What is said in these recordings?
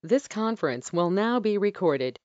This conference will now be recorded.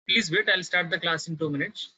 Please wait, I'll start the class in 2 minutes.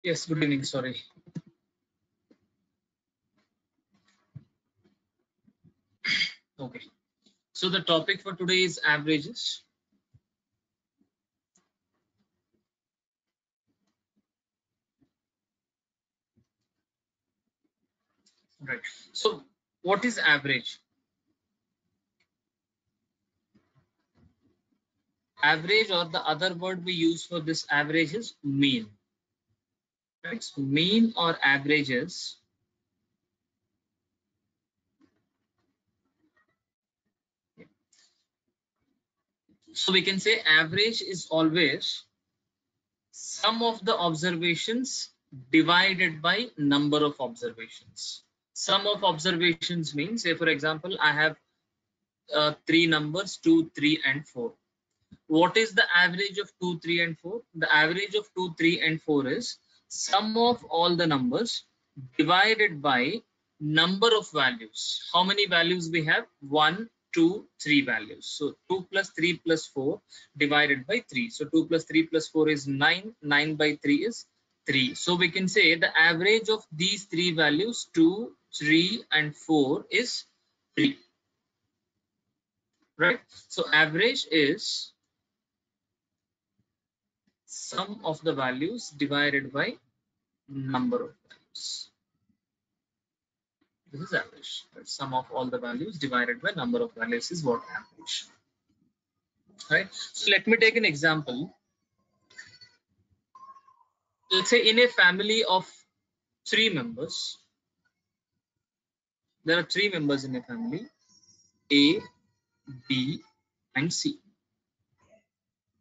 Yes, good evening. Sorry. Okay. So the topic for today is averages. Right. So what is average? Average, or the other word we use for this average, is mean. Right. So mean or averages so we can say average is always sum of the observations divided by number of observations. Sum of observations means, say for example, I have three numbers 2, 3 and 4. What is the average of 2, 3 and 4? The average of 2, 3 and 4 is sum of all the numbers divided by number of values. How many values we have? 1, 2, 3 values. So 2 plus 3 plus 4 divided by 3. So 2 plus 3 plus 4 is 9. 9 by 3 is 3. So we can say the average of these three values, 2, 3 and 4, is 3. Right? So average is sum of the values divided by number of values. This is average. Right? Sum of all the values divided by number of values is what average. Right? So let me take an example. Let's say in a family of 3 members, there are 3 members in a family, A, B and C.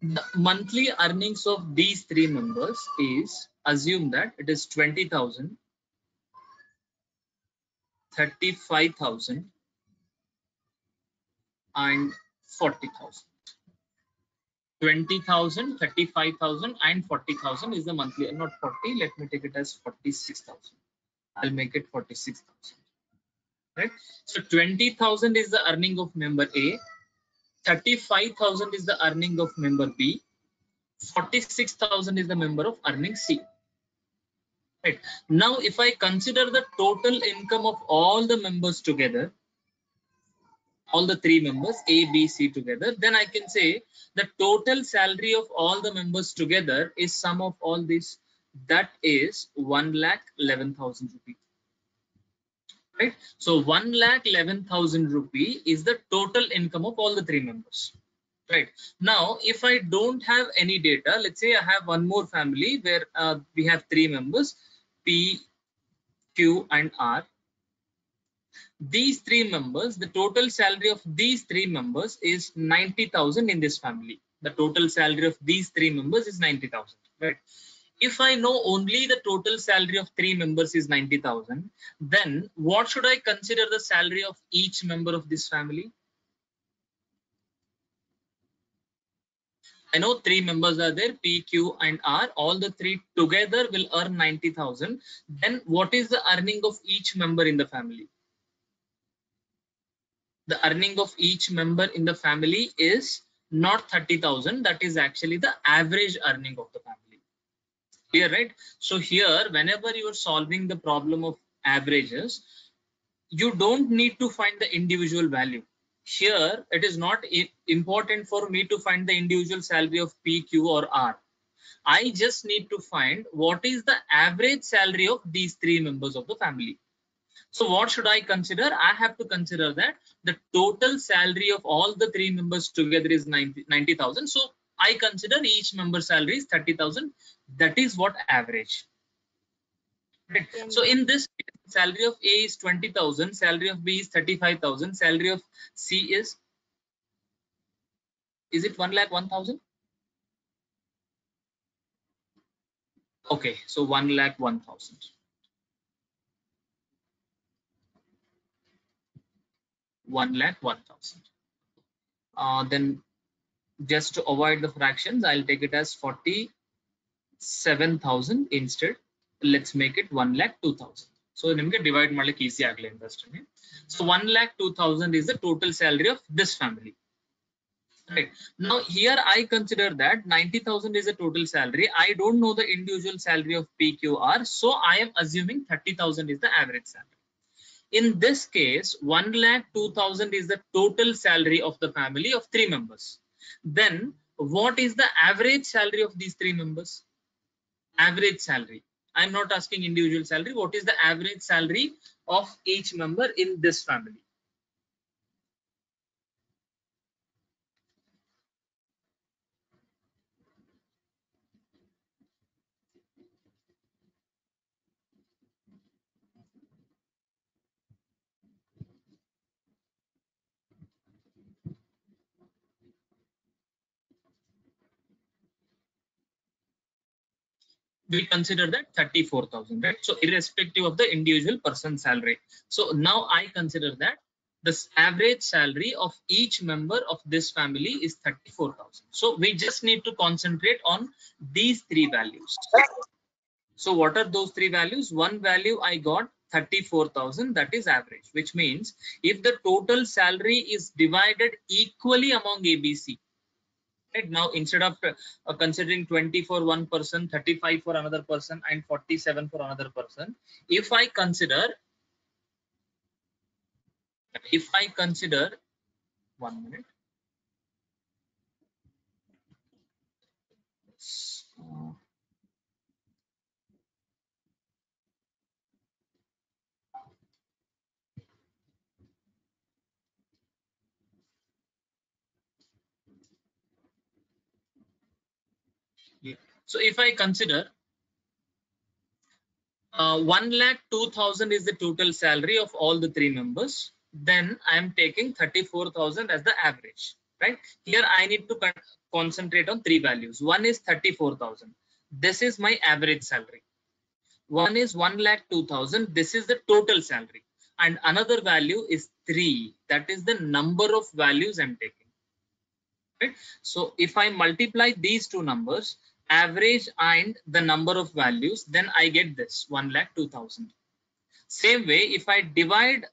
The monthly earnings of these 3 members is, assume that it is 20,000, 35,000 and 40,000. 20,000, 35,000 and 40,000 is the monthly, not 40, let me take it as 46,000. I'll make it 46,000. Right? So 20,000 is the earning of member A, 35,000 is the earning of member B, 46,000 is the member of earning C. Right? Now, if I consider the total income of all the members together, all the 3 members A, B, C together, then I can say the total salary of all the members together is sum of all this. That is 1,11,000 rupee. Right? So 1,11,000 rupee is the total income of all the 3 members. Right? Now, if I don't have any data, let's say I have one more family where we have 3 members, P, Q and R. These 3 members, the total salary of these 3 members is 90,000 in this family. The total salary of these 3 members is 90,000. Right? If I know only the total salary of 3 members is 90,000, then what should I consider the salary of each member of this family? I know 3 members are there, P, Q and R. All the 3 together will earn 90,000. Then what is the earning of each member in the family? The earning of each member in the family is not 30,000. That is actually the average earning of the family. Clear, right? So here, whenever you are solving the problem of averages, you don't need to find the individual value. Here, it is not important for me to find the individual salary of P, Q or R. I just need to find what is the average salary of these 3 members of the family. So what should I consider? I have to consider that the total salary of all the 3 members together is 90,000. So I consider each member's salary is 30,000. That is what average. Right. So in this, salary of A is 20,000, salary of B is 35,000, salary of C is it 1,01,000? Okay, so 1,01,000. 1,01,000. Then just to avoid the fractions, I'll take it as 40 7,000 instead. Let's make it 1,02,000. So nimge divide ಮಾಡ್ಲಿಕ್ಕೆ easy ಆಗಲಿ ಅಂತ ಅಷ್ಟೇ. So 1,02,000 is the total salary of this family. Right. Now here I consider that 90,000 is the total salary. I don't know the individual salary of PQR, so I am assuming 30,000 is the average salary. In this case, 1,02,000 is the total salary of the family of 3 members. Then what is the average salary of these 3 members? Average salary. I'm not asking individual salary. What is the average salary of each member in this family? We consider that 34,000, right? So irrespective of the individual person's salary. So now I consider that the average salary of each member of this family is 34,000. So we just need to concentrate on these 3 values. So what are those 3 values? One value I got 34,000, that is average, which means if the total salary is divided equally among ABC, right? Now instead of considering 20 for one person, 35 for another person, and 47 for another person, if I consider 1 minute. Yeah. So if I consider 1,02,000 is the total salary of all the 3 members, then I am taking 34,000 as the average, right? Here I need to concentrate on 3 values. One is 34,000. This is my average salary. One is 1,02,000. This is the total salary. And another value is 3. That is the number of values I'm taking. Right? So if I multiply these 2 numbers, average and the number of values, then I get this 1,02,000. Same way, if I divide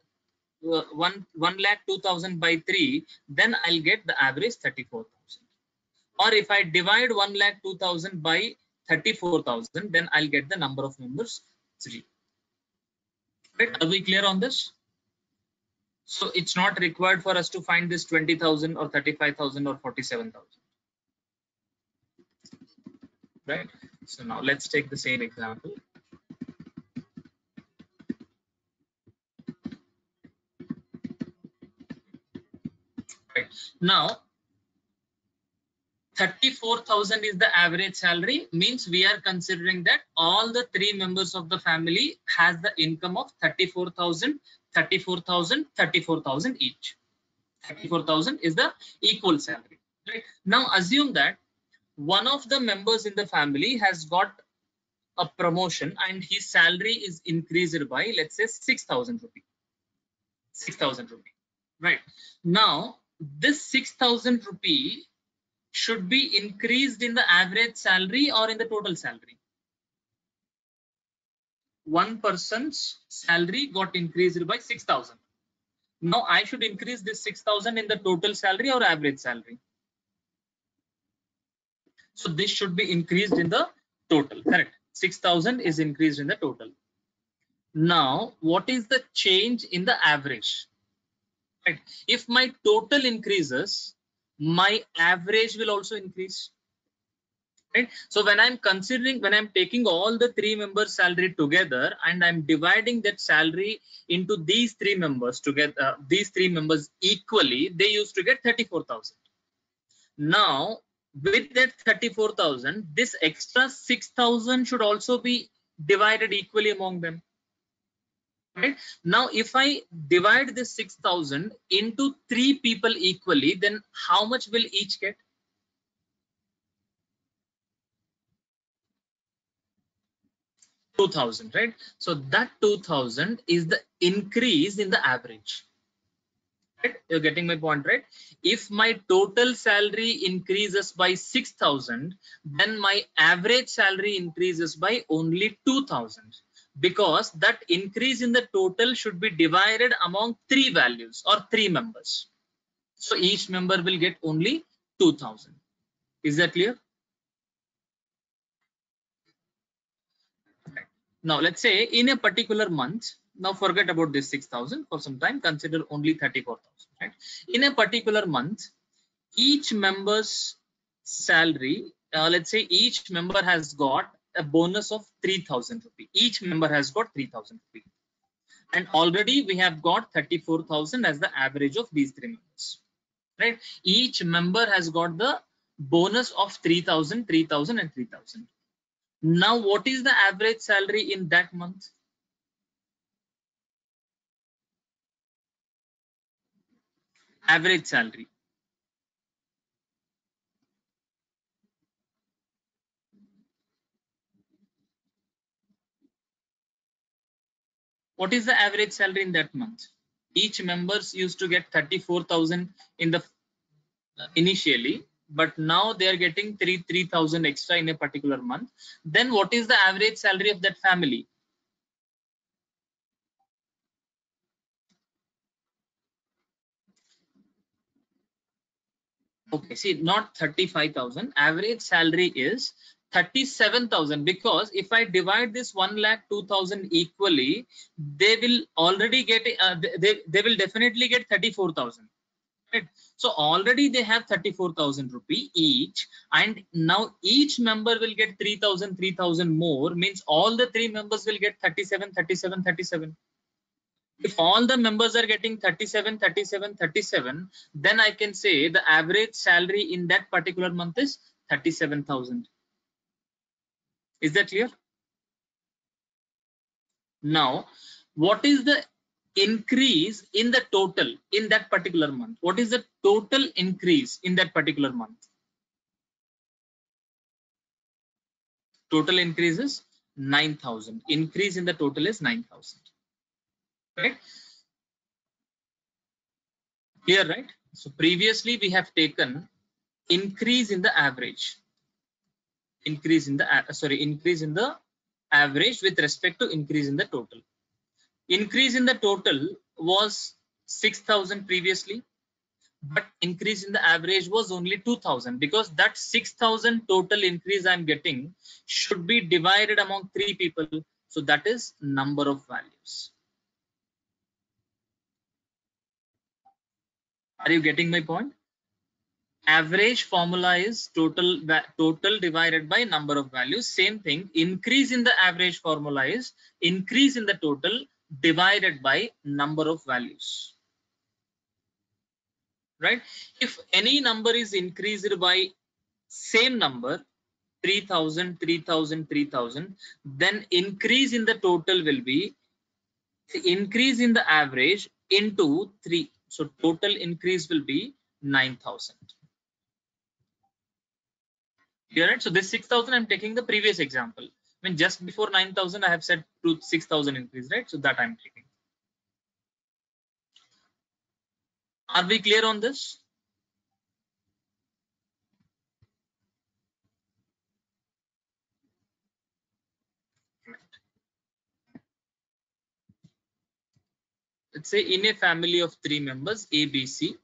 1,02,000 by 3, then I'll get the average 34,000. Or if I divide 1,02,000 by 34,000, then I'll get the number of members 3. Right? Are we clear on this? So it's not required for us to find this 20,000 or 35,000 or 47,000. Right? So now let's take the same example. Right. Now 34,000 is the average salary, means we are considering that all the 3 members of the family has the income of 34,000, 34,000, 34,000 each. 34,000 is the equal salary. Right? Now assume that one of the members in the family has got a promotion and his salary is increased by, let's say, 6,000 rupees. 6,000 rupees. Right. Now this 6,000 rupee should be increased in the average salary or in the total salary? One person's salary got increased by 6,000. Now I should increase this 6,000 in the total salary or average salary? So this should be increased in the total, correct? 6,000 is increased in the total. Now what is the change in the average? Right. If my total increases, my average will also increase. Right? So when I'm taking all the 3 members' salary together and I'm dividing that salary into these 3 members together, these 3 members equally, they used to get 34,000. Now with that 34,000, this extra 6,000 should also be divided equally among them. Right? Now if I divide this 6,000 into 3 people equally, then how much will each get? 2,000, right? So that 2,000 is the increase in the average. Right? You're getting my point, right? If my total salary increases by 6,000, then my average salary increases by only 2,000, because that increase in the total should be divided among three values or three members. So each member will get only 2,000. Is that clear? Right. Now let's say in a particular month, now forget about this 6,000 for some time, consider only 34,000. Right? In a particular month, each member's salary, let's say each member has got a bonus of 3,000 rupee. Each member has got 3,000 rupee. And already we have got 34,000 as the average of these three members. Right? Each member has got the bonus of 3,000, 3,000 and 3,000. Now, what is the average salary in that month? Average salary. What is the average salary in that month? Each members used to get 34,000 in the initially, but now they are getting 3,000 extra in a particular month. Then what is the average salary of that family? Okay, see, not 35,000. Average salary is 37,000, because if I divide this 1,02,000 equally, they will already get they will definitely get 34,000. Right? So already they have 34,000 rupee each, and now each member will get 3,000, 3,000 more, means all the three members will get 37, 37, 37. If all the members are getting 37, 37, 37, then I can say the average salary in that particular month is 37,000. Is that clear? Now, what is the increase in the total in that particular month? What is the total increase in that particular month? Total increase is 9,000. Increase in the total is 9,000. Right? Clear, right? So previously we have taken increase in the average. Increase in the average with respect to increase in the total. Increase in the total was 6,000 previously, but increase in the average was only 2,000, because that 6,000 total increase I'm getting should be divided among three people. So that is number of values. Are you getting my point? Average formula is total divided by number of values. Same thing, increase in the average formula is increase in the total divided by number of values. Right? If any number is increased by same number, 3,000, 3,000, 3,000, then increase in the total will be the increase in the average into 3. So total increase will be 9,000. Right? So this 6,000, I'm taking the previous example. I mean, just before 9,000, I have said to 6,000 increase, right? So that I'm taking. Are we clear on this? Let's say in a family of 3 members, A, B, C,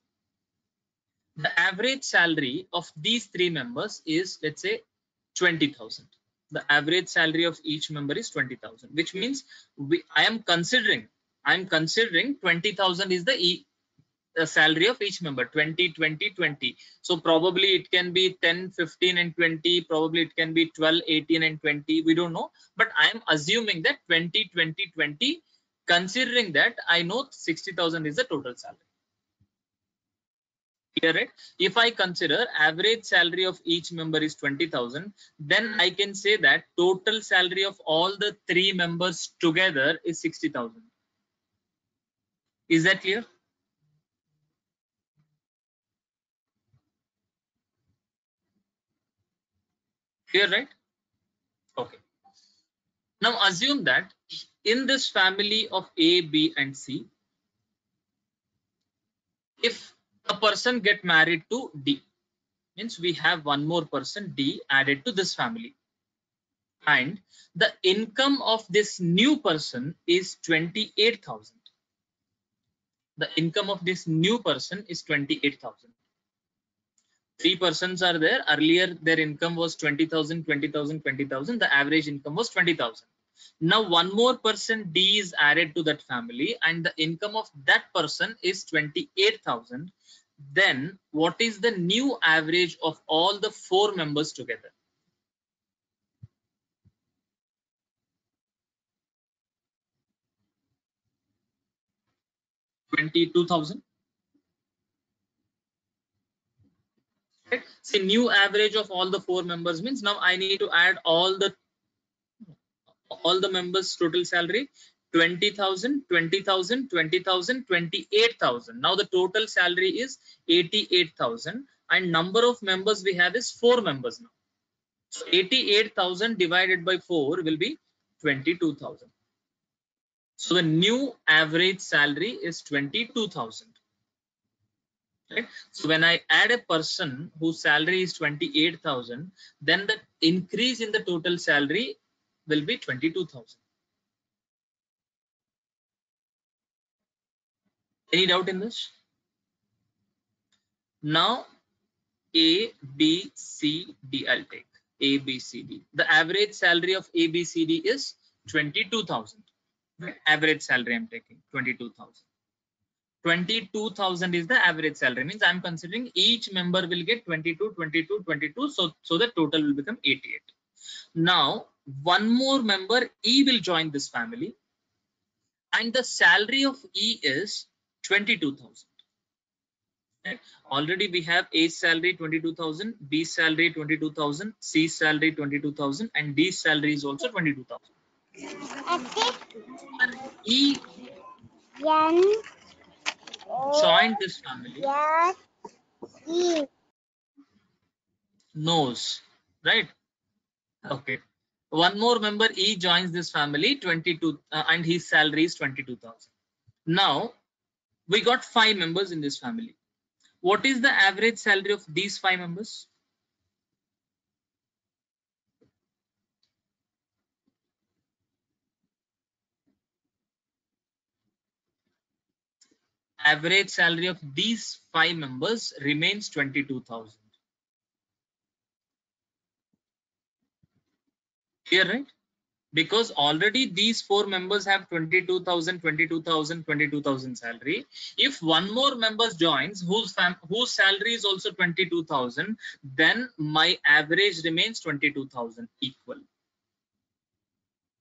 the average salary of these 3 members is, let's say, 20,000. The average salary of each member is 20,000, which means I am considering 20,000 is the salary of each member, 20, 20, 20. So probably it can be 10, 15 and 20, probably it can be 12, 18 and 20, we don't know, but I am assuming that 20, 20, 20, considering that I know 60,000 is the total salary. Clear, right? If I consider average salary of each member is 20,000, then I can say that total salary of all the 3 members together is 60,000. Is that clear? Clear, right? Okay. Now assume that in this family of A, B and C, if a person get married to D, means we have one more person D added to this family, and the income of this new person is 28,000. The income of this new person is 28,000. Three persons are there. Earlier, their income was 20,000, 20,000, 20,000. The average income was 20,000. Now, one more person D is added to that family, and the income of that person is 28,000. Then, what is the new average of all the four members together? 22,000. Right? See, new average of all the four members means now I need to add all the members total salary. 20,000, 20,000, 20,000, 28,000. Now the total salary is 88,000, and number of members we have is 4 members now. So 88,000 divided by 4 will be 22,000. So the new average salary is 22,000. Right? So when I add a person whose salary is 28,000, then the increase in the total salary will be 22,000. Any doubt in this? Now A, B, C, D I'll take. A, B, C, D. The average salary of A, B, C, D is 22,000. Average salary I'm taking 22,000. 22,000 is the average salary, means I'm considering each member will get 22, 22, 22. So the total will become 88. Now one more member E will join this family, and the salary of E is 22,000. Right? Already we have A salary 22,000, B salary 22,000, C salary 22,000, and D salary is also 22,000. E joined this family. Knows, right? Okay. One more member E joins this family 22, and his salary is 22,000. Now we got 5 members in this family. What is the average salary of these 5 members? Average salary of these 5 members remains 22,000. Clear, right? Because already these 4 members have 22,000, 22,000, 22,000 salary. If one more member joins whose salary is also 22,000, then my average remains 22,000 equal.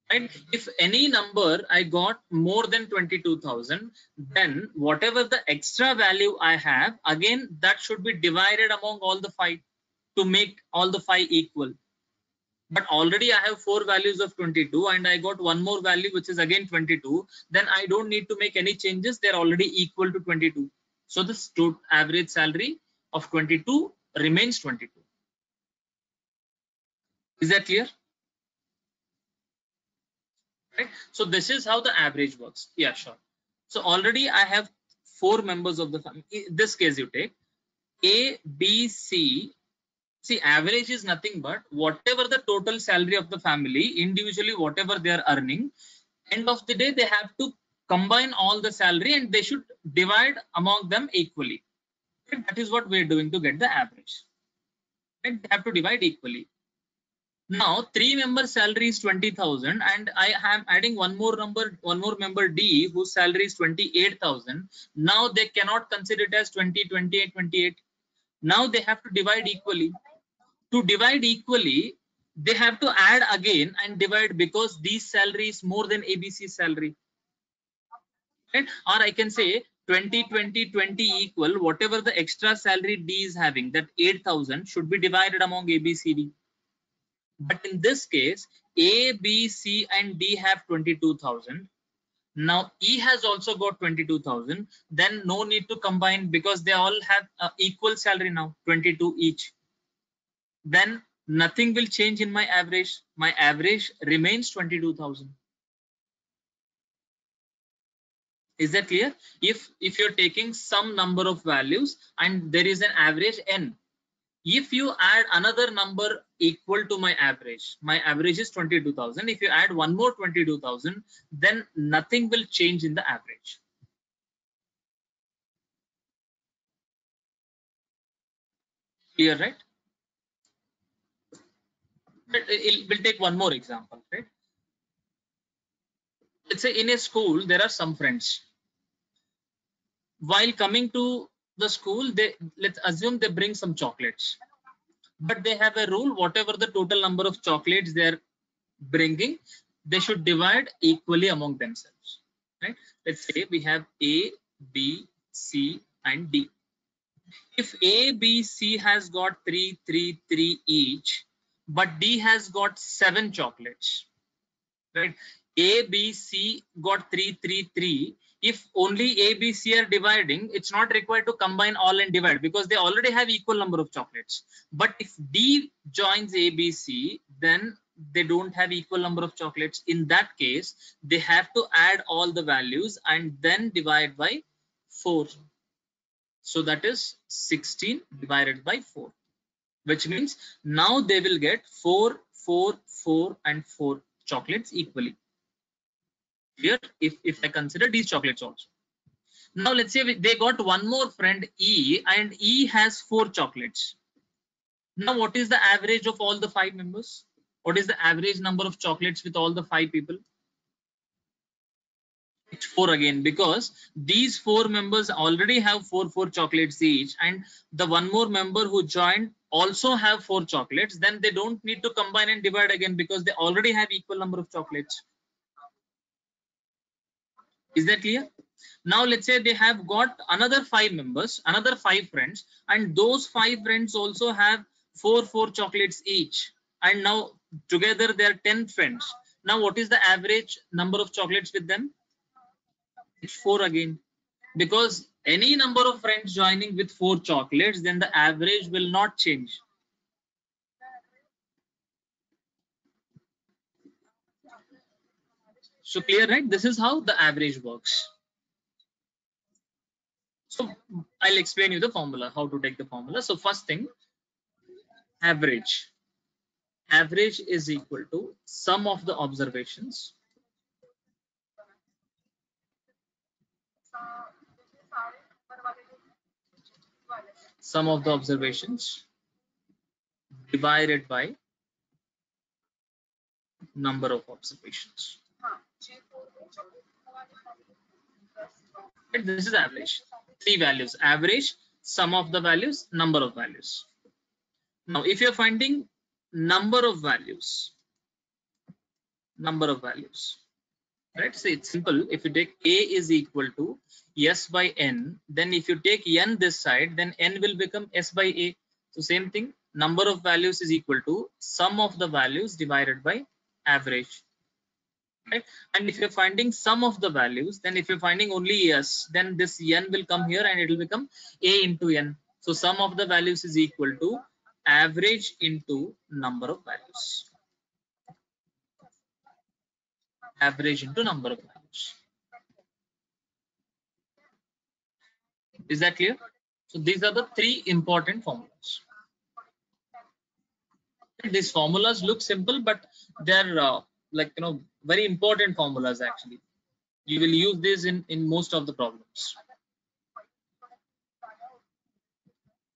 Right? If any number I got more than 22,000, then whatever the extra value I have, again that should be divided among all the 5 to make all the 5 equal. But already I have 4 values of 22 and I got one more value which is again 22, then I don't need to make any changes. They're already equal to 22. So the average salary of 22 remains 22. Is that clear? Right? So this is how the average works. Yeah, sure. So already I have 4 members of the family. In this case you take A, B, C. See, average is nothing but whatever the total salary of the family, individually whatever they are earning, end of the day they have to combine all the salary and they should divide among them equally. Right? That is what we are doing to get the average. Right? They have to divide equally. Now 3 members salary is 20,000 and I am adding one more member D whose salary is 28,000. Now they cannot consider it as 20, 28, 28. Now they have to divide equally. To divide equally, they have to add again and divide because these salary is more than ABC salary. Right? Or I can say 20, 20, 20 equal whatever the extra salary D is having, that 8,000 should be divided among A, B, C, D. But in this case, A, B, C, and D have 22,000. Now E has also got 22,000. Then no need to combine because they all have equal salary now, 22 each. Then nothing will change in my average. My average remains 22,000. Is that clear? If you're taking some number of values and there is an average n, if you add another number equal to my average is 22,000. If you add one more 22,000, then nothing will change in the average. Clear, right? But we'll take one more example, right? Let's say in a school there are some friends. While coming to the school, let's assume they bring some chocolates, but they have a rule: whatever the total number of chocolates they're bringing, they should divide equally among themselves, right? Let's say we have A, B, C and D. If A, B, C has got 3, 3, 3 each, but D has got 7 chocolates, right? A, B, C got 3, 3, 3. If only A, B, C are dividing, it's not required to combine all and divide because they already have equal number of chocolates. But if D joins A, B, C, then they don't have equal number of chocolates. In that case, they have to add all the values and then divide by 4. So that is 16 divided by 4, which means now they will get 4, 4, 4 and 4 chocolates equally. Here, if I consider these chocolates also. Now let's say they got one more friend E, and E has 4 chocolates. Now what is the average of all the 5 members? What is the average number of chocolates with all the 5 people? It's 4 again, because these 4 members already have 4 chocolates each, and the one more member who joined also have 4 chocolates. Then they don't need to combine and divide again because they already have equal number of chocolates. Is that clear? Now let's say they have got another 5 members, another 5 friends, and those 5 friends also have 4 chocolates each, and now together they are 10 friends. Now what is the average number of chocolates with them? It's 4 again, because any number of friends joining with 4 chocolates, then the average will not change. So clear, right? This is how the average works. So I'll explain you the formula, how to take the formula. So first thing, average. Average is equal to sum of the observations divided by number of observations. And this is average. 3 values: average, sum of the values, number of values. Now if you're finding number of values, right? So it's simple. If you take A is equal to S by N, then if you take N this side, then N will become S by A. So same thing, number of values is equal to sum of the values divided by average, right? And if you're finding sum of the values, then if you're finding only S, then this N will come here and it will become A into N. So sum of the values is equal to average into number of values. Average into number of values. Is that clear? So these are the 3 important formulas. These formulas look simple, but they're very important formulas actually. You will use this in most of the problems.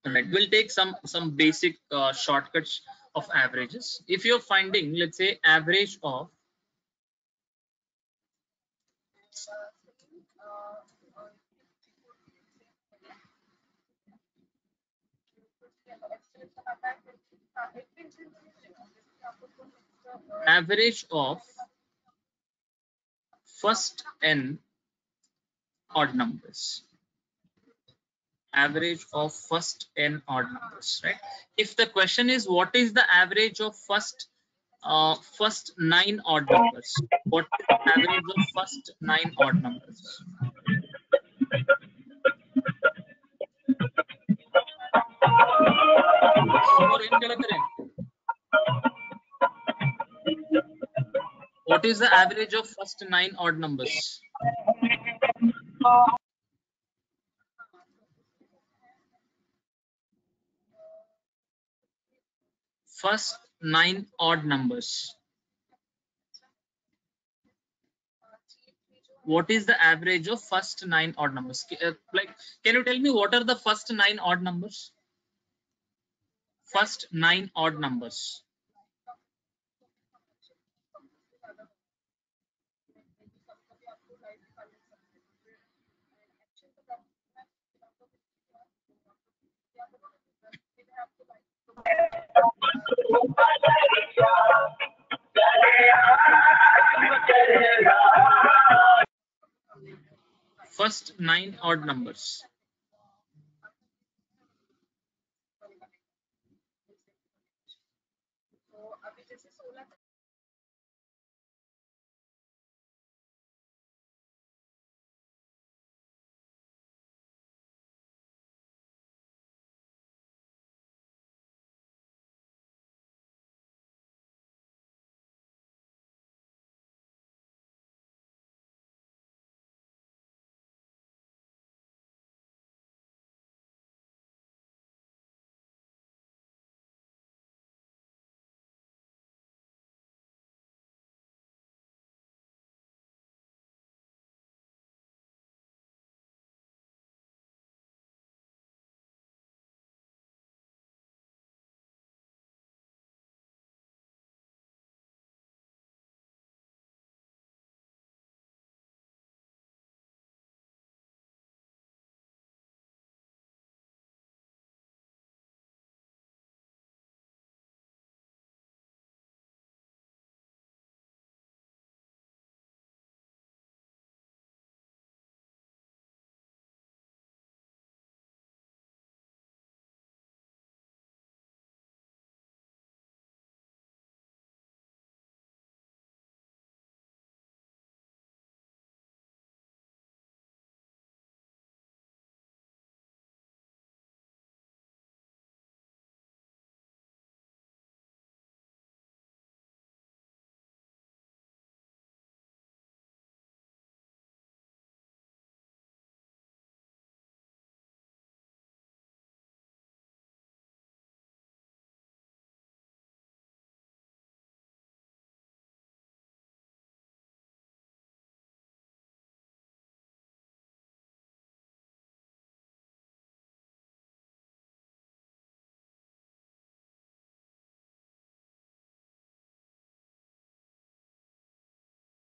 All right, we'll take some basic shortcuts of averages. If you're finding, let's say, average of first n odd numbers. Average of first n odd numbers, right? If the question is what is the average of first 9 odd numbers, what is the average of first 9 odd numbers? What is the average of first 9 odd numbers? First 9 odd numbers. What is the average of first 9 odd numbers? Like, can you tell me what are the first 9 odd numbers? First 9 odd numbers. First 9 odd numbers.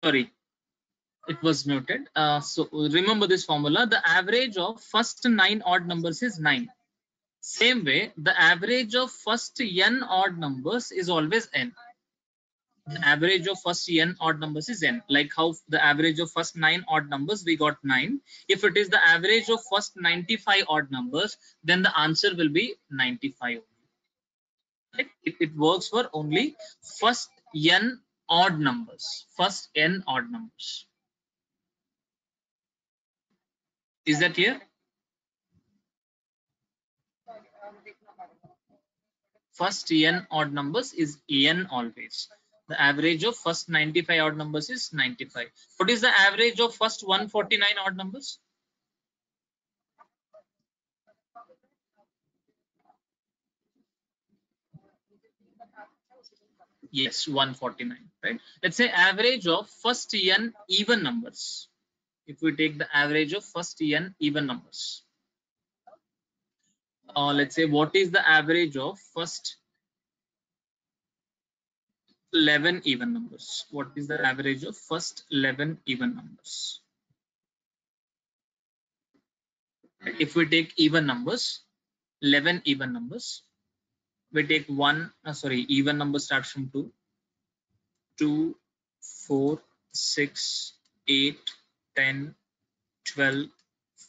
Sorry, it was muted. So remember this formula. The average of first 9 odd numbers is 9. Same way, the average of first n odd numbers is always n. The average of first n odd numbers is n. Like how the average of first 9 odd numbers, we got 9. If it is the average of first 95 odd numbers, then the answer will be 95. Right? It works for only first n odd numbers. First n odd numbers. Is that here? First n odd numbers is n always. The average of first 95 odd numbers is 95. What is the average of first 149 odd numbers? Yes, 149, right? Let's say average of first n even numbers. If we take the average of first n even numbers. Let's say what is the average of first 11 even numbers? What is the average of first 11 even numbers? If we take even numbers, 11 even numbers, we take even number starts from 2, 4, 6, 8, 10, 12,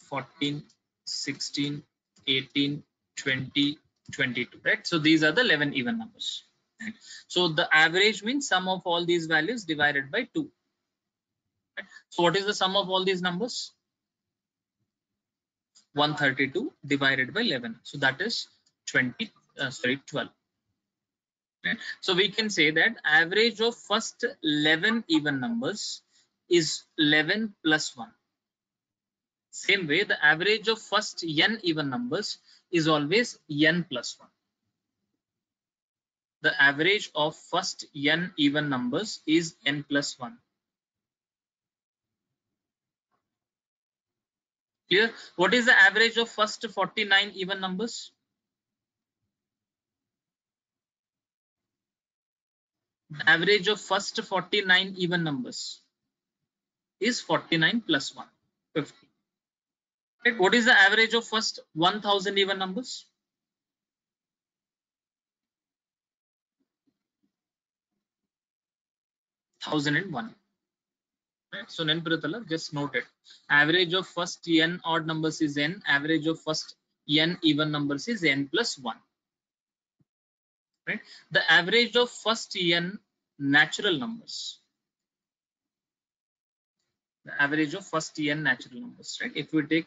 14, 16, 18, 20, 22, right? So these are the 11 even numbers. Right? So the average means sum of all these values divided by 2. Right? So what is the sum of all these numbers? 132 divided by 11. So that is 12. Right? So we can say that average of first 11 even numbers is 11 plus 1. Same way, the average of first n even numbers is always n plus 1. The average of first n even numbers is n plus 1. Clear? What is the average of first 49 even numbers? The average of first 49 even numbers is 49 plus 1, 50. Right? What is the average of first 1000 even numbers? 1001. Right? So just note it. Average of first n odd numbers is n. Average of first n even numbers is n plus 1. Right? The average of first n natural numbers. The average of first n natural numbers. Right? If we take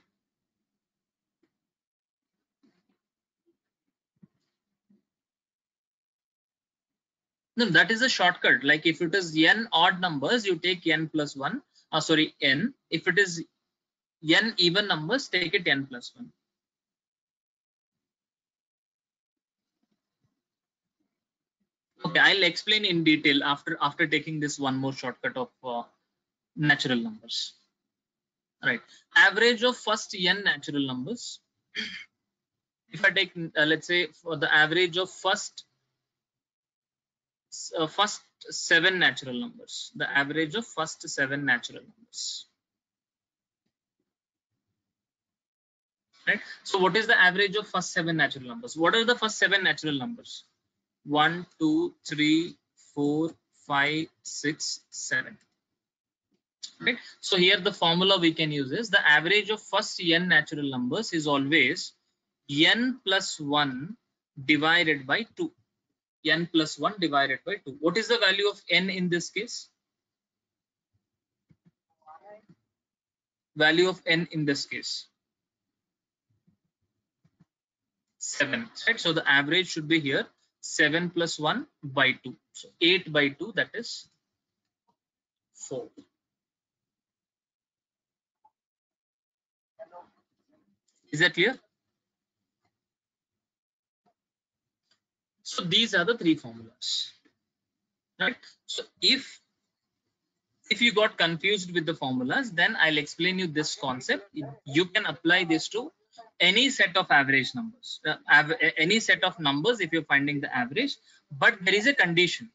no, that is a shortcut. Like if it is n odd numbers, you take n plus 1. Sorry, n. If it is n even numbers, take it n plus 1. Okay, I'll explain in detail after taking this one more shortcut of natural numbers. Right. Average of first n natural numbers. If I take, let's say, for the average of first 7 natural numbers, the average of first 7 natural numbers. Right. So what is the average of first 7 natural numbers? What are the first 7 natural numbers? 1, 2, 3, 4, 5, 6, 7. Right. So here the formula we can use is the average of first n natural numbers is always n plus 1 divided by 2. N plus 1 divided by 2. What is the value of n in this case? Value of n in this case? 7. Right. So the average should be here 7 plus 1 by 2. So 8 by 2, that is 4. Is that clear? So these are the 3 formulas. Right. So if you got confused with the formulas, then I'll explain you this concept. You can apply this to any set of average numbers, any set of numbers if you're finding the average, but there is a condition.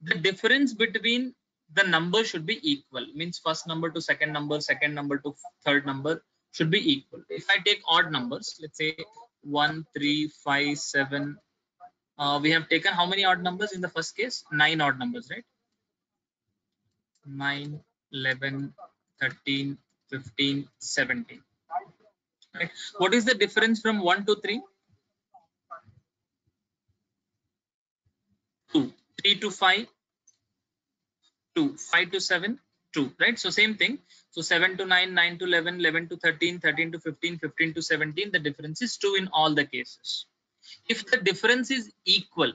The difference between the number should be equal, means first number to second number to third number should be equal. If I take odd numbers, let's say 1, 3, 5, 7, we have taken how many odd numbers in the first case? 9 odd numbers, right? 9, 11, 13, 15, 17. Right. What is the difference from 1 to 3? 2. 3 to 5, 2. 5 to 7, 2. Right. So same thing. So 7 to 9, 9 to 11, 11 to 13, 13 to 15, 15 to 17. The difference is 2 in all the cases. If the difference is equal,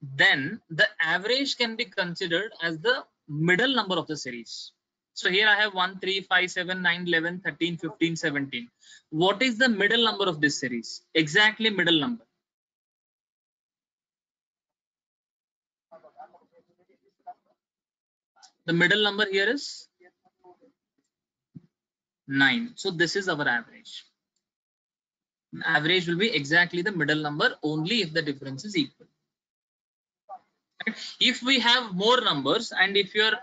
then the average can be considered as the middle number of the series. So here I have 1, 3, 5, 7, 9, 11, 13, 15, 17. What is the middle number of this series? Exactly middle number. The middle number here is 9. So this is our average. Average will be exactly the middle number only if the difference is equal. If we have more numbers and if you're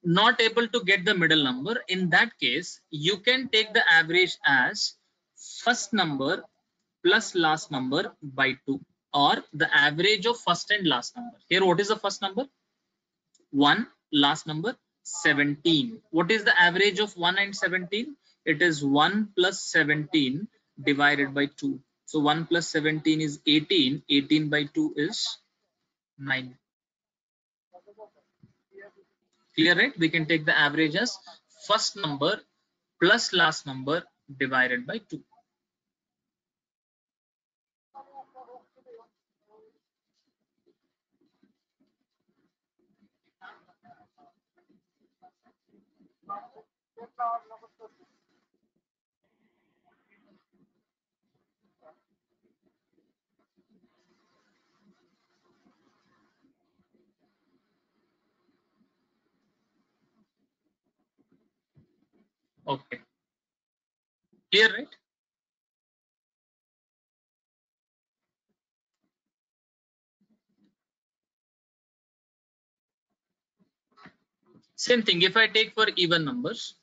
not able to get the middle number, in that case you can take the average as first number plus last number by 2, or the average of first and last number. Here what is the first number? 1, last number 17. What is the average of 1 and 17? It is 1 plus 17 divided by 2. So 1 plus 17 is 18. 18 by 2 is 9. Clear, right? We can take the average as first number plus last number divided by 2. Okay, clear, right? Same thing, if I take for even numbers,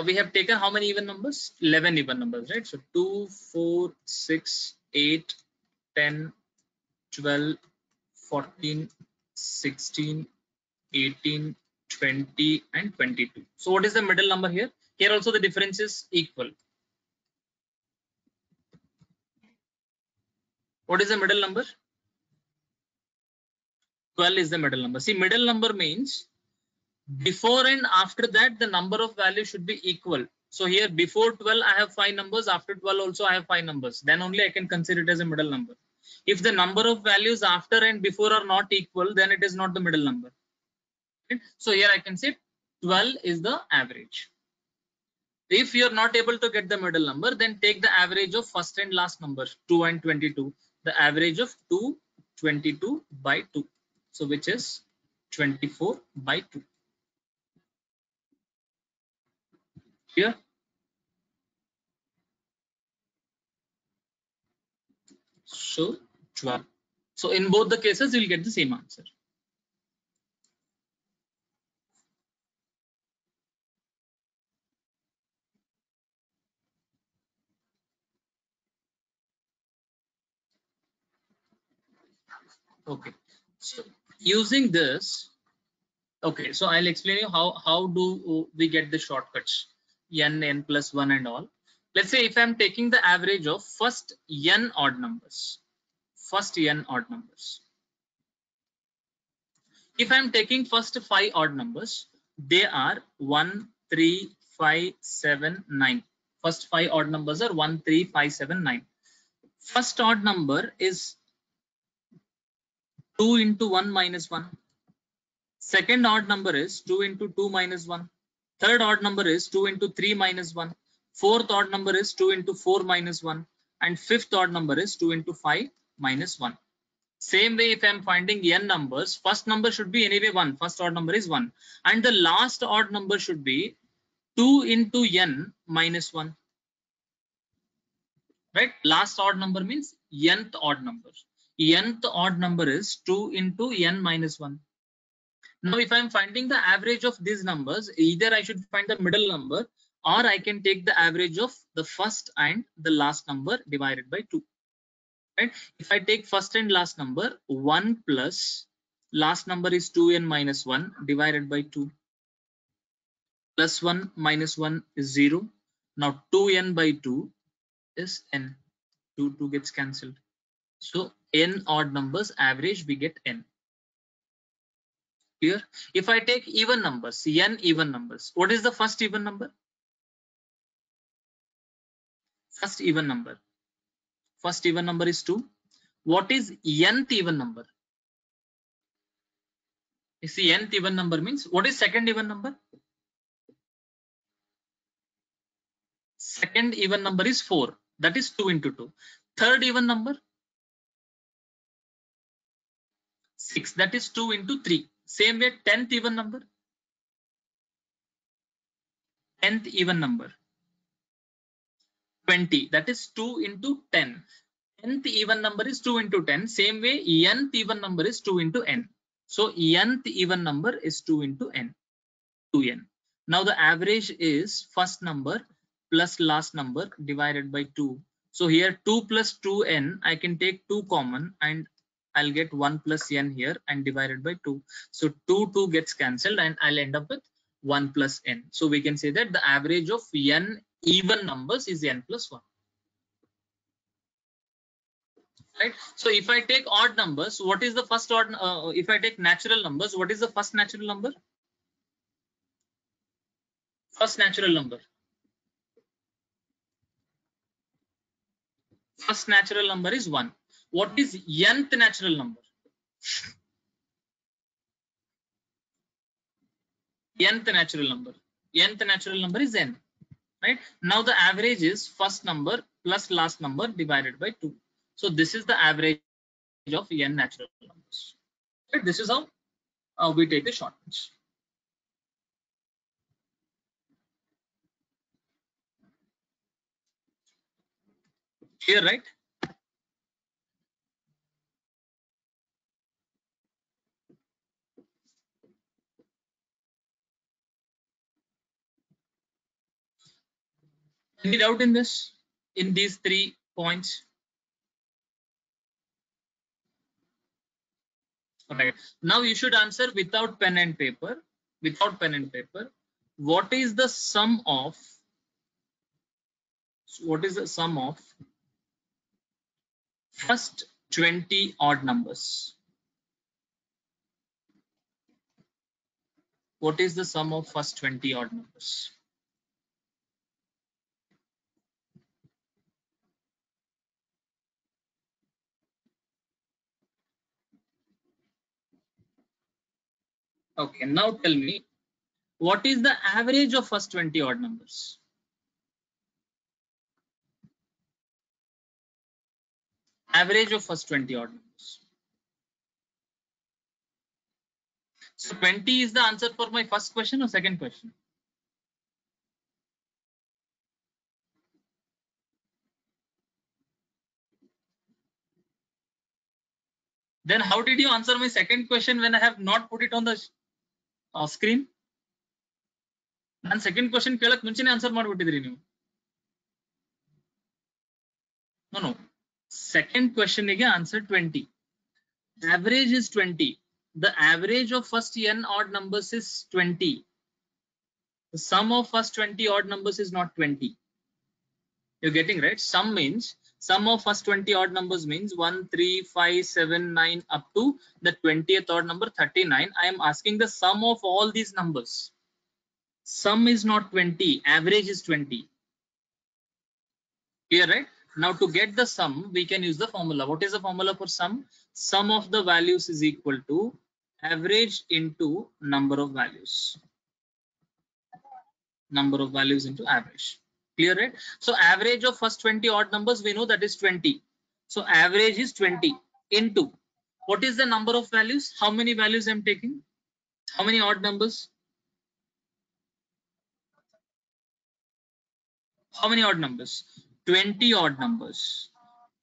we have taken how many even numbers? 11 even numbers, right? So 2, 4, 6, 8, 10, 12, 14, 16, 18, 20, and 22. So what is the middle number here? Here also the difference is equal. What is the middle number? 12 is the middle number. See, middle number means before and after that the number of values should be equal. So here before 12 I have 5 numbers, after 12 also I have 5 numbers, then only I can consider it as a middle number. If the number of values after and before are not equal, then it is not the middle number. Okay? So here I can say 12 is the average. If you are not able to get the middle number, then take the average of first and last number 2 and 22. The average of 2, 22 by 2. So which is 24 by 2. Here. So 12. So in both the cases, you will get the same answer. Okay. So using this, okay. So I'll explain you how do we get the shortcuts, n plus 1 and all. Let's say if I'm taking the average of first n odd numbers. First n odd numbers. If I'm taking first 5 odd numbers, they are 1, 3, 5, 7, 9. First 5 odd numbers are 1, 3, 5, 7, 9. First odd number is 2 into 1 minus 1. Second odd number is 2 into 2 minus 1. Third odd number is 2 into 3 minus 1. Fourth odd number is 2 into 4 minus 1. And fifth odd number is 2 into 5 minus 1. Same way, if I am finding n numbers, first number should be anyway 1. First odd number is 1. And the last odd number should be 2 into n minus 1. Right? Last odd number means nth odd number. Nth odd number is 2 into n minus 1. Now, if I'm finding the average of these numbers, either I should find the middle number or I can take the average of the first and the last number divided by 2. Right? If I take first and last number, 1 plus last number is 2n minus 1 divided by 2. Plus 1 minus 1 is 0. Now 2n by 2 is n. 2 gets cancelled. So n odd numbers average we get n. Clear? If I take even numbers, n even numbers, what is the first even number? First even number. First even number is 2. What is nth even number? You see, nth even number means what is second even number? Second even number is 4. That is 2 into 2. Third even number? 6. That is 2 into 3. Same way, 10th even number? 10th even number? 20. That is 2 into 10. Nth even number is 2 into 10. Same way, nth even number is 2 into n. So nth even number is 2 into n. 2n. Now the average is first number plus last number divided by 2. So here 2 plus 2n, I can take 2 common and I'll get 1 plus n here and divided by 2. So 2 gets cancelled and I'll end up with 1 plus n. So we can say that the average of n even numbers is n plus 1. Right? So if I take odd numbers, what is the first odd? If I take natural numbers, what is the first natural number? First natural number. First natural number is 1. What is nth natural number? nth natural number. Nth natural number is n, right? Now the average is first number plus last number divided by 2. So this is the average of n natural numbers. Right? This is how we take the shortcuts. Here, right? Any doubt in this? In these 3 points? Right. Now you should answer without pen and paper. Without pen and paper. What is the sum of first 20 odd numbers? What is the sum of first 20 odd numbers? Okay, now tell me, what is the average of first 20 odd numbers? Average of first 20 odd numbers. So 20 is the answer for my first question or second question? Then how did you answer my second question when I have not put it on the screen? ನಾನು second question ಕೇಳಕ್ ಮುಂಚೆನೆ answer ಮಾಡ್ಬಿಟ್ಟಿದ್ರಿ ನೀವು. No. Second question ಗೆ answer 20. Average is 20. The average of first n odd numbers is 20. The sum of first 20 odd numbers is not 20. You're getting right? Sum of first 20 odd numbers means 1, 3, 5, 7, 9 up to the 20th odd number 39. I am asking the sum of all these numbers. Sum is not 20, average is 20. Clear, right? Now to get the sum, we can use the formula. What is the formula for sum? Sum of the values is equal to average into number of values. Number of values into average. Clear, right? So average of first 20 odd numbers, we know that is 20. So average is 20 into what is the number of values? How many values I'm taking? How many odd numbers? How many odd numbers? 20 odd numbers.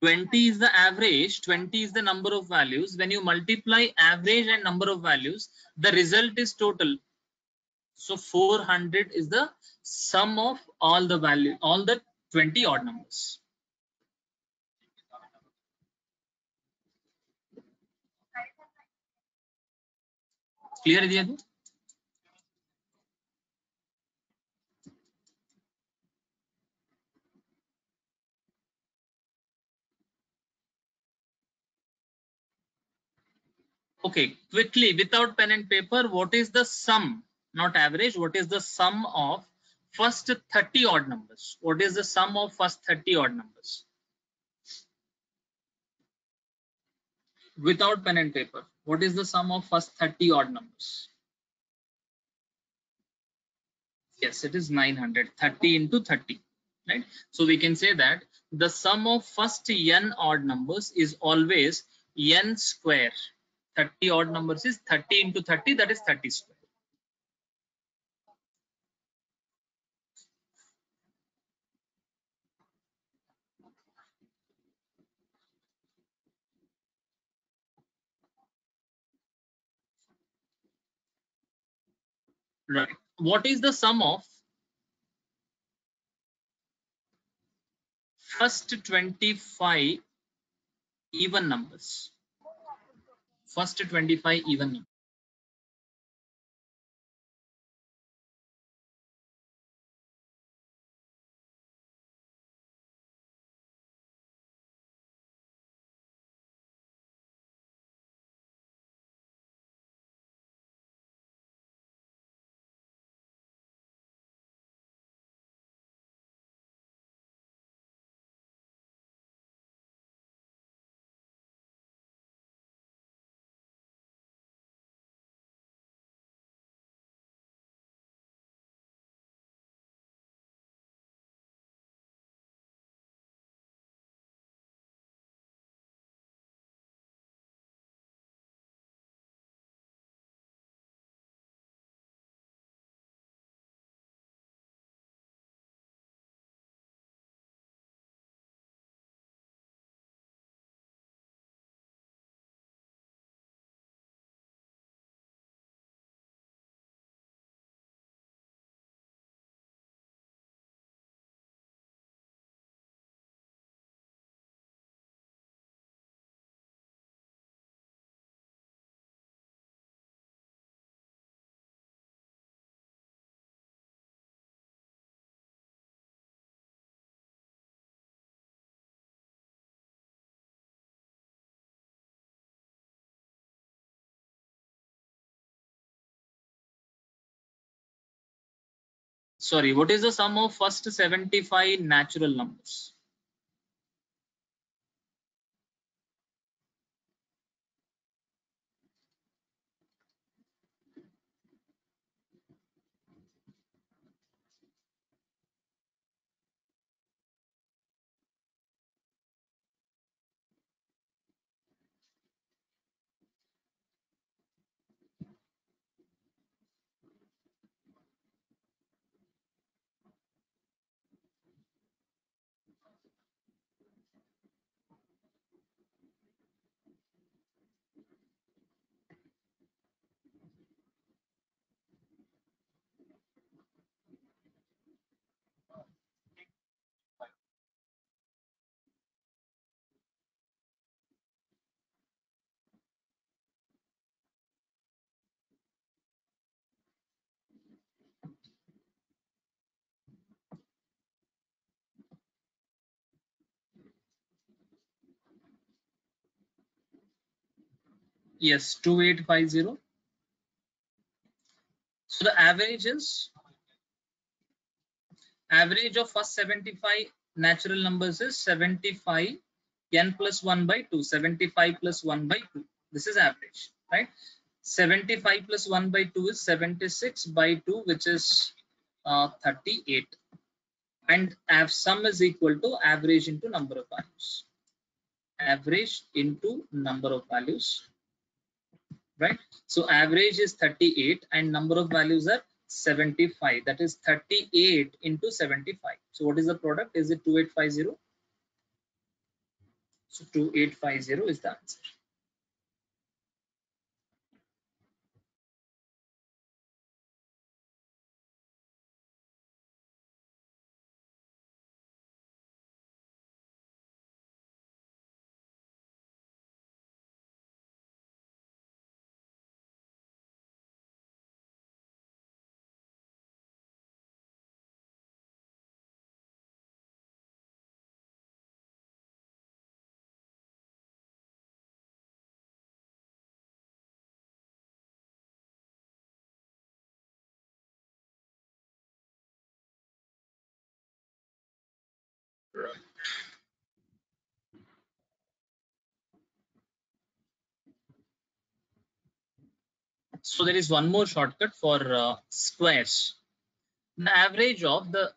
20 is the average, 20 is the number of values. When you multiply average and number of values, the result is total. So 400 is the sum of all the value, all the 20 odd numbers. Clear idea? Okay, quickly, without pen and paper, what is the sum, not average, what is the sum of first 30 odd numbers? What is the sum of first 30 odd numbers? Without pen and paper, what is the sum of first 30 odd numbers? Yes, it is 900. 30 into 30, right? So we can say that the sum of first n odd numbers is always n square. 30 odd numbers is 30 into 30, that is 30 square. Right. What is the sum of first 25 even numbers? First 25 even numbers. Sorry, what is the sum of first 75 natural numbers? Yes, 2850. So the average of first 75 natural numbers is 75 n plus 1 by 2, 75 plus 1 by 2. This is average, right? 75 plus 1 by 2 is 76 by 2, which is 38. And sum is equal to average into number of values. Average into number of values, right? So average is 38 and number of values are 75. That is 38 into 75. So what is the product? Is it 2850? So 2850 is the answer. Right. So there is one more shortcut for squares. The average of the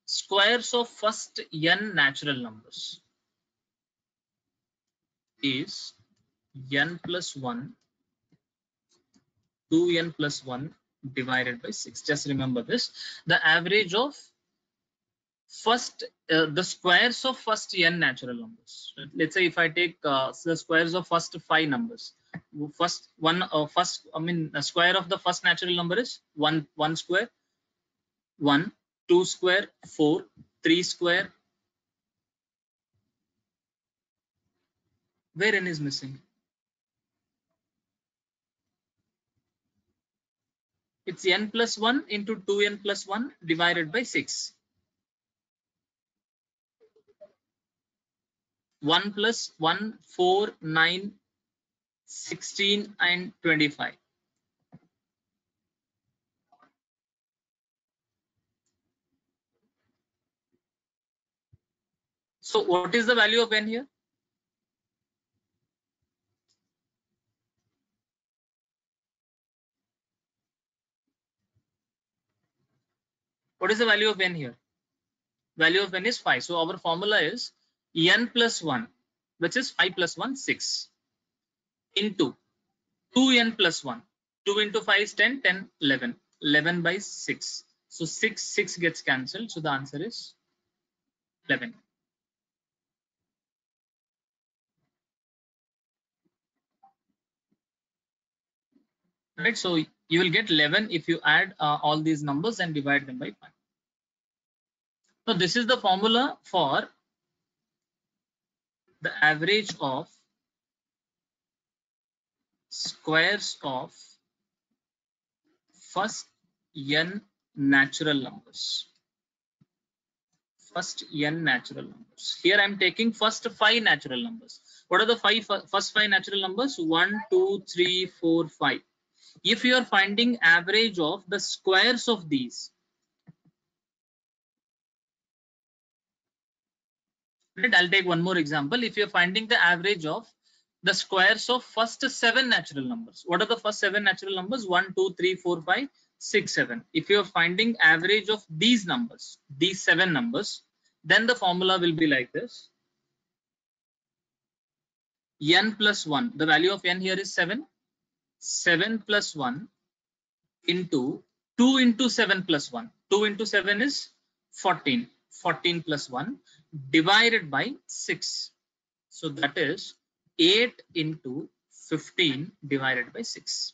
squares of first n natural numbers is n plus 1, 2n plus 1 divided by 6. Just remember this. The average of first the squares of first n natural numbers. Let's say if I take the squares of first 5 numbers, first one the square of the first natural number is 1 square, 1, 2 square, 4, 3 square. Where n is missing? It's n plus 1 into 2n plus 1 divided by 6. 1 plus 1, 4, 9, 16 and 25. So what is the value of n here? What is the value of n here? Value of n is 5. So our formula is n plus 1, which is 5 plus 1, 6, into 2n plus 1. 2 into 5 is 10, 10, 11. 11 by 6. So 6 gets cancelled. So the answer is 11. Right. So you will get 11 if you add all these numbers and divide them by 5. So this is the formula for the average of squares of first n natural numbers. First n natural numbers. Here I am taking first 5 natural numbers. What are the first 5 natural numbers? 1, 2, 3, 4, 5. If you are finding average of the squares of these, Right? I'll take one more example. If you're finding the average of the squares of first 7 natural numbers, what are the first 7 natural numbers? 1, 2, 3, 4, 5, 6, 7. If you're finding average of these numbers, these 7 numbers, then the formula will be like this. N plus 1, the value of n here is 7. 7 plus 1 into 2 into 7 plus 1. 2 into 7 is 14. 14 plus 1 divided by 6. So that is 8 into 15 divided by 6.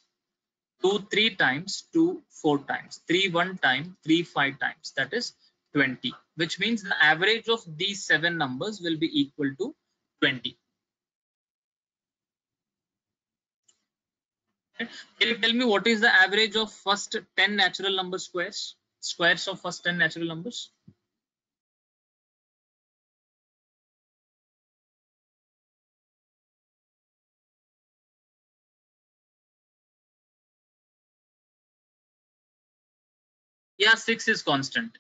2 3 times, 2 4 times, 3 1 time, 3 5 times. That is 20, which means the average of these 7 numbers will be equal to 20. Can you tell me what is the average of first 10 natural number squares? Squares of first 10 natural numbers? Yeah, 6 is constant.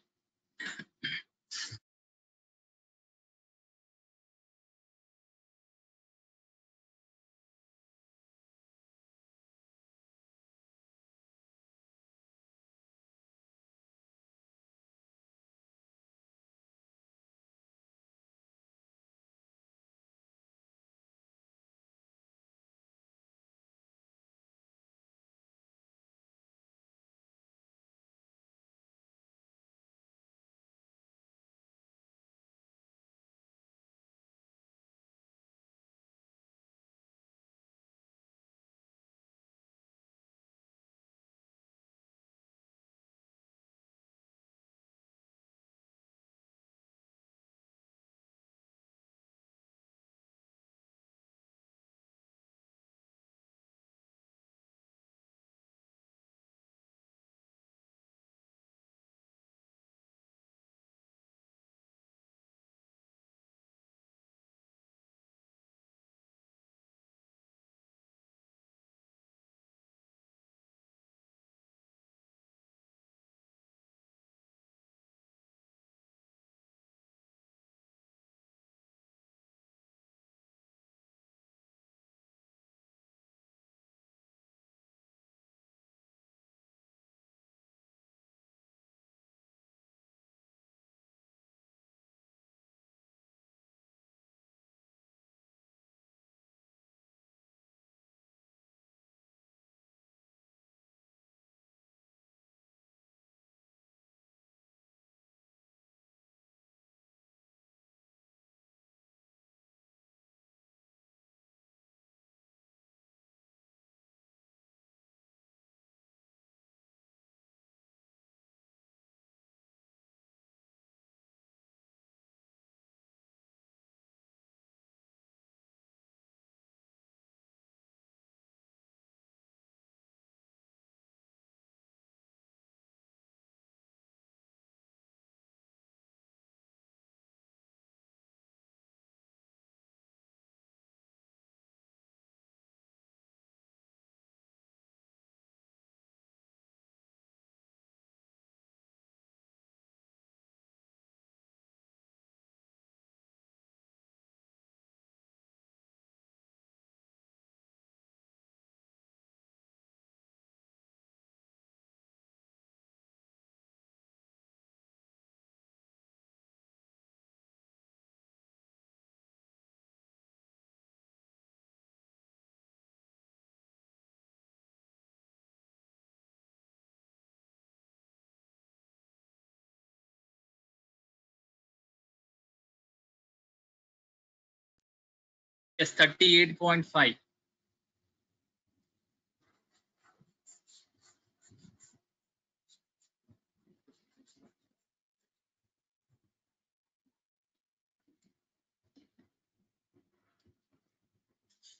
Yes, 38.5.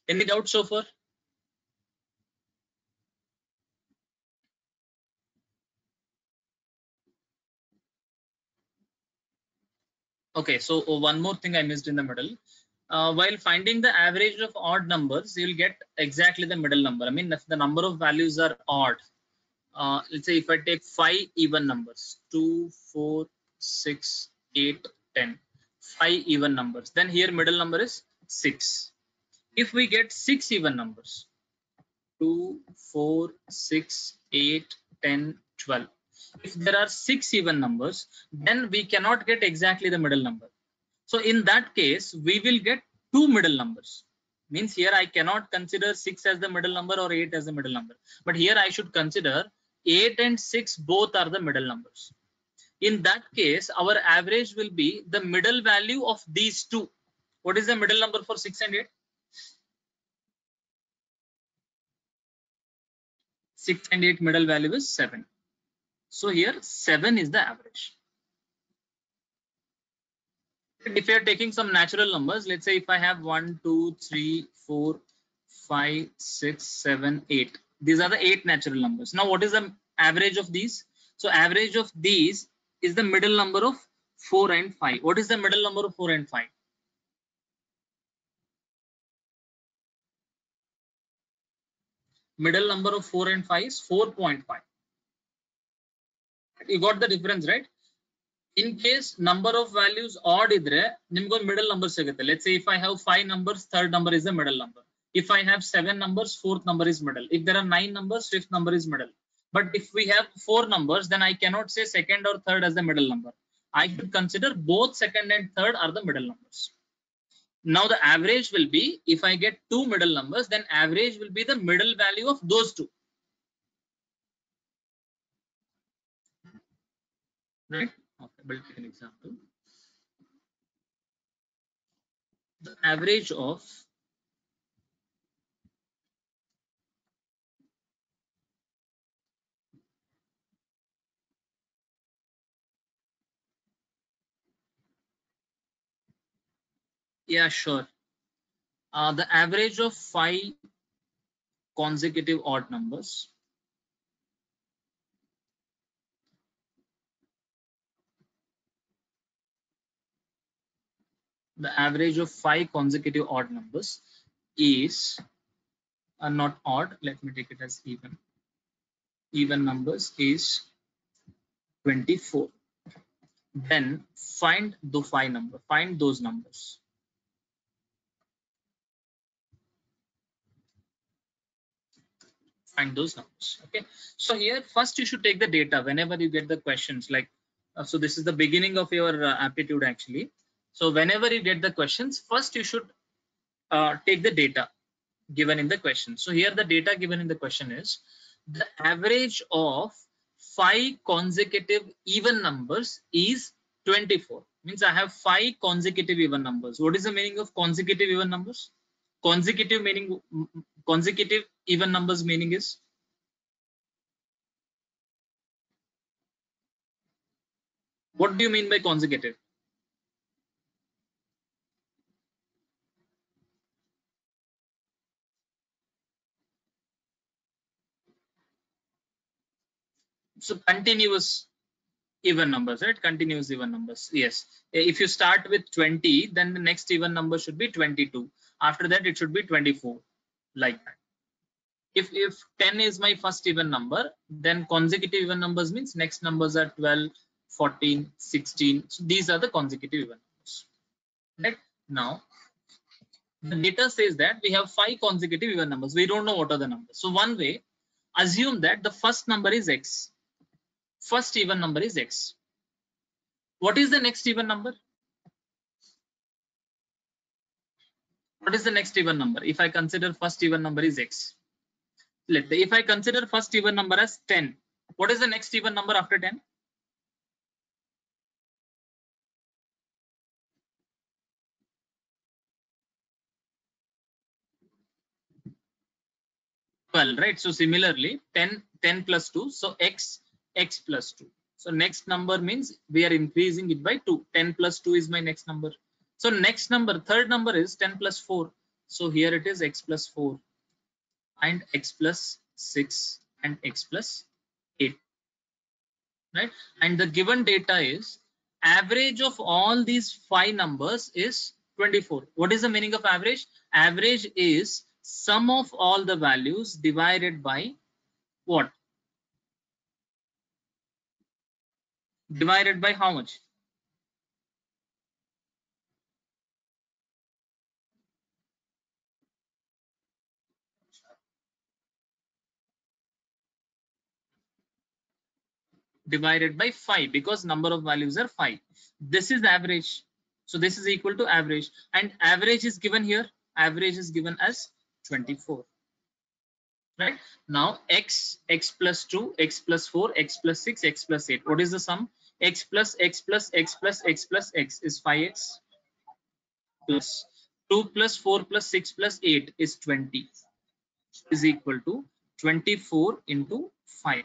Any doubt so far? Okay, so one more thing I missed in the middle. While finding the average of odd numbers, you'll get exactly the middle number. I mean, if the number of values are odd, let's say if I take 5 even numbers, 2, 4, 6, 8, 10. 5 even numbers, then here middle number is 6. If we get 6 even numbers, 2, 4, 6, 8, 10, 12. If there are 6 even numbers, then we cannot get exactly the middle number. So in that case, we will get 2 middle numbers. Means here I cannot consider 6 as the middle number or 8 as the middle number. But here I should consider 8 and 6 both are the middle numbers. In that case, our average will be the middle value of these two. What is the middle number for 6 and 8? 6 and 8 middle value is 7. So here 7 is the average. If you are taking some natural numbers, let's say if I have 1, 2, 3, 4, 5, 6, 7, 8. These are the 8 natural numbers. Now what is the average of these? So average of these is the middle number of 4 and 5. What is the middle number of 4 and 5? Middle number of 4 and 5 is 4.5. You got the difference, right? In case number of values odd idre, nimgo middle number sigute. Let's say if I have 5 numbers, third number is the middle number. If I have 7 numbers, fourth number is middle. If there are 9 numbers, fifth number is middle. But if we have 4 numbers, then I cannot say second or third as the middle number. I should consider both second and third are the middle numbers. Now the average will be, if I get 2 middle numbers, then average will be the middle value of those two. Right? Okay, we'll take an example. The average of sure. The average of 5 consecutive odd numbers. The average of 5 consecutive odd numbers is not odd. Let me take it as even. Even numbers is 24. Then find the 5 number. Find those numbers. Find those numbers. Okay. So here first you should take the data whenever you get the questions. Like so, this is the beginning of your aptitude actually. So whenever you get the questions, first you should take the data given in the question. So here the data given in the question is the average of 5 consecutive even numbers is 24. Means I have 5 consecutive even numbers. What is the meaning of consecutive even numbers? Consecutive meaning, consecutive even numbers meaning is what do you mean by consecutive? So continuous even numbers, right? Continuous even numbers. Yes. If you start with 20, then the next even number should be 22. After that, it should be 24, like that. If 10 is my first even number, then consecutive even numbers means next numbers are 12, 14, 16. So these are the consecutive even numbers. Right? Now, the data says that we have 5 consecutive even numbers. We don't know what are the numbers. So one way, assume that the first number is x. First even number is x. What is the next even number? What is the next even number? If I consider first even number is x. Let's say if I consider first even number as 10, what is the next even number after 10? 12, right? So similarly 10 plus 2, so x plus 2. So next number means we are increasing it by 2. 10 plus 2 is my next number. So next number, third number is 10 plus 4. So here it is x plus 4 and x plus 6 and x plus 8, right? And the given data is average of all these 5 numbers is 24. What is the meaning of average? Average is sum of all the values divided by what? Divided by how much? divided by 5 because number of values are 5. This is average. So this is equal to average, and average is given here. Average is given as 24. Right? Now x plus 2, x plus 4, x plus 6, x plus 8. What is the sum? X plus x plus x plus x plus x is 5x plus 2 plus 4 plus 6 plus 8 is 20 is equal to 24 into 5.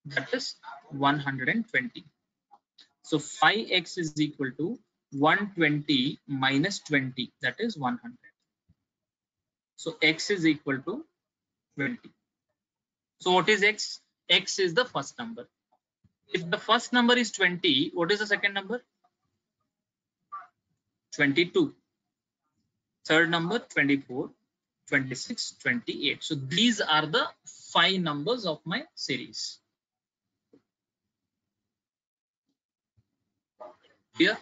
That is 120. So 5x is equal to 120 minus 20, that is 100. So x is equal to 20. So what is x? X is the first number. If the first number is 20, what is the second number? 22. Third number 24, 26, 28. So these are the 5 numbers of my series. Here.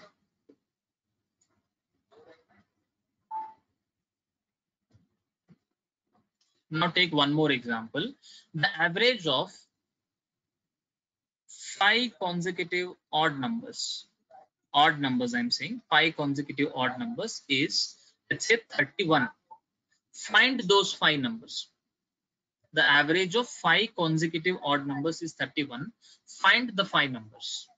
Now take one more example. The average of 5 consecutive odd numbers. Odd numbers, I'm saying 5 consecutive odd numbers is, let's say, 31. Find those 5 numbers. The average of 5 consecutive odd numbers is 31. Find the 5 numbers.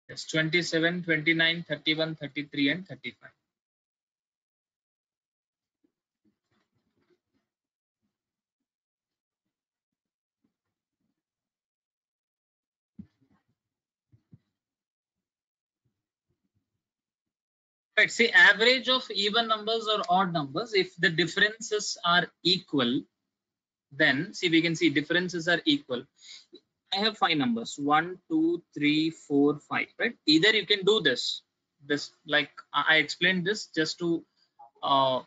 Yes, 27, 29, 31, 33, and 35. Right, see, average of even numbers or odd numbers, if the differences are equal, then see, we can see differences are equal. I have 5 numbers, 1, 2, 3, 4, 5, right? Either you can do this like I explained this just to no,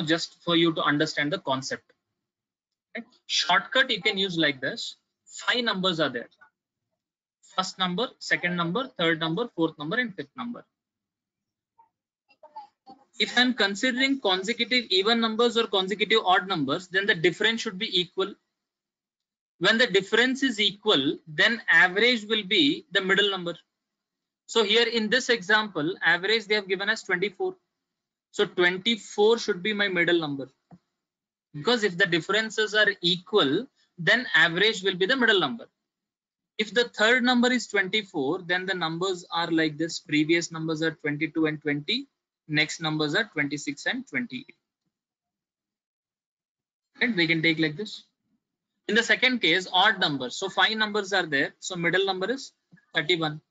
just for you to understand the concept. Right? Shortcut you can use like this. 5 numbers are there. First number, second number, third number, fourth number, and fifth number. If I'm considering consecutive even numbers or consecutive odd numbers, then the difference should be equal. When the difference is equal, then average will be the middle number. So here in this example, average they have given as 24. So 24 should be my middle number. Because if the differences are equal, then average will be the middle number. If the third number is 24, then the numbers are like this. Previous numbers are 22 and 20. Next numbers are 26 and 28. And we can take like this. In the second case, odd numbers. So 5 numbers are there. So middle number is 31.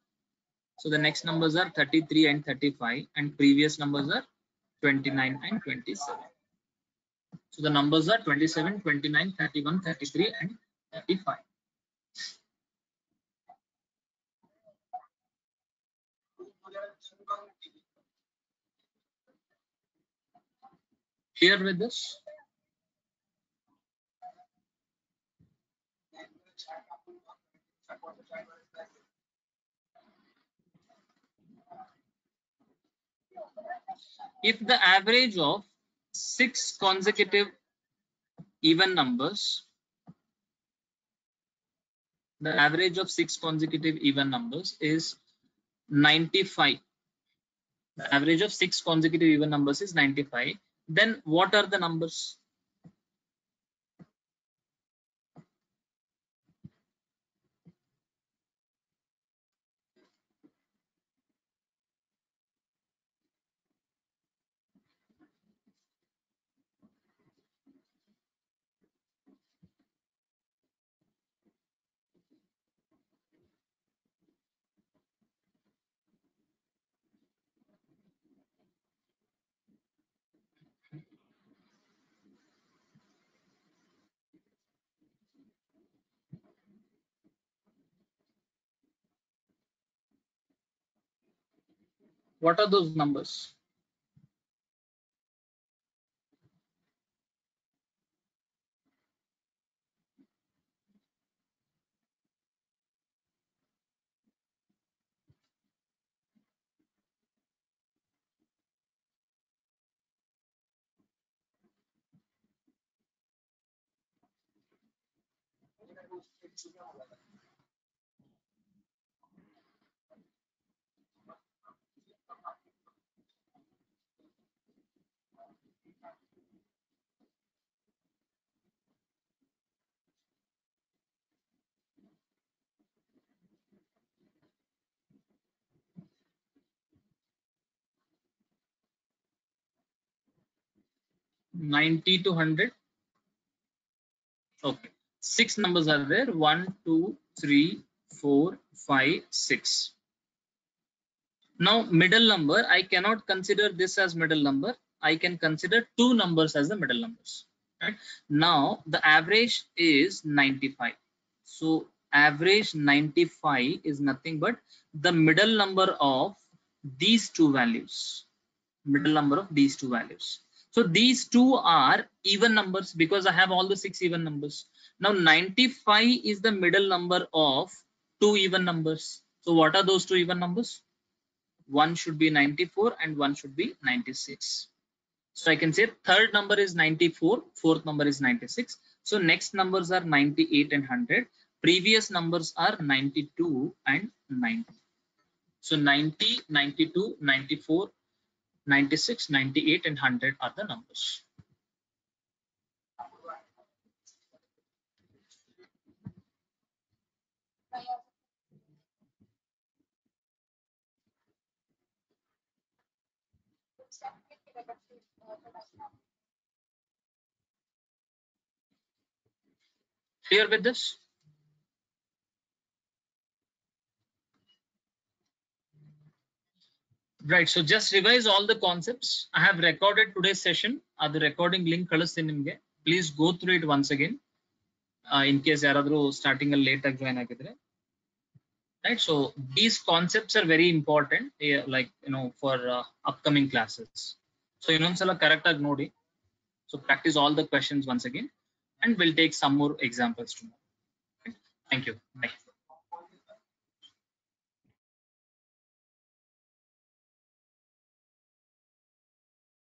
So the next numbers are 33 and 35. And previous numbers are 29 and 27. So the numbers are 27, 29, 31, 33, and 35. Clear with this? If the average of 6 consecutive even numbers, the average of 6 consecutive even numbers is 95. The average of 6 consecutive even numbers is 95. Then what are the numbers? What are those numbers? Ninety to 100. Okay. 6 numbers are there. 1, 2, 3, 4, 5, 6. Now middle number, I cannot consider this as middle number. I can consider 2 numbers as the middle numbers. Right? Now the average is 95. So average 95 is nothing but the middle number of these two values. Middle number of these two values. So these two are even numbers because I have all the 6 even numbers. Now 95 is the middle number of 2 even numbers. So what are those 2 even numbers? One should be 94 and one should be 96. So I can say third number is 94, fourth number is 96. So next numbers are 98 and 100. Previous numbers are 92 and 90. So 90, 92, 94, 96, 98 and 100 are the numbers. Clear with this? Right. So just revise all the concepts. I have recorded today's session. The recording link ಕಳಿಸ್ತೀನಿ ನಿಮಗೆ. Please go through it once again. In case ಯಾರಾದರೂ starting late ಆಗಿ join ಆಗಿದ್ರೆ. Right. So these concepts are very important, like for upcoming classes. So ಇನ್ನೊಂದ್ಸಲ correct ಆಗಿ ನೋಡಿ. So practice all the questions once again, and we'll take some more examples tomorrow. Okay. Thank you. Bye.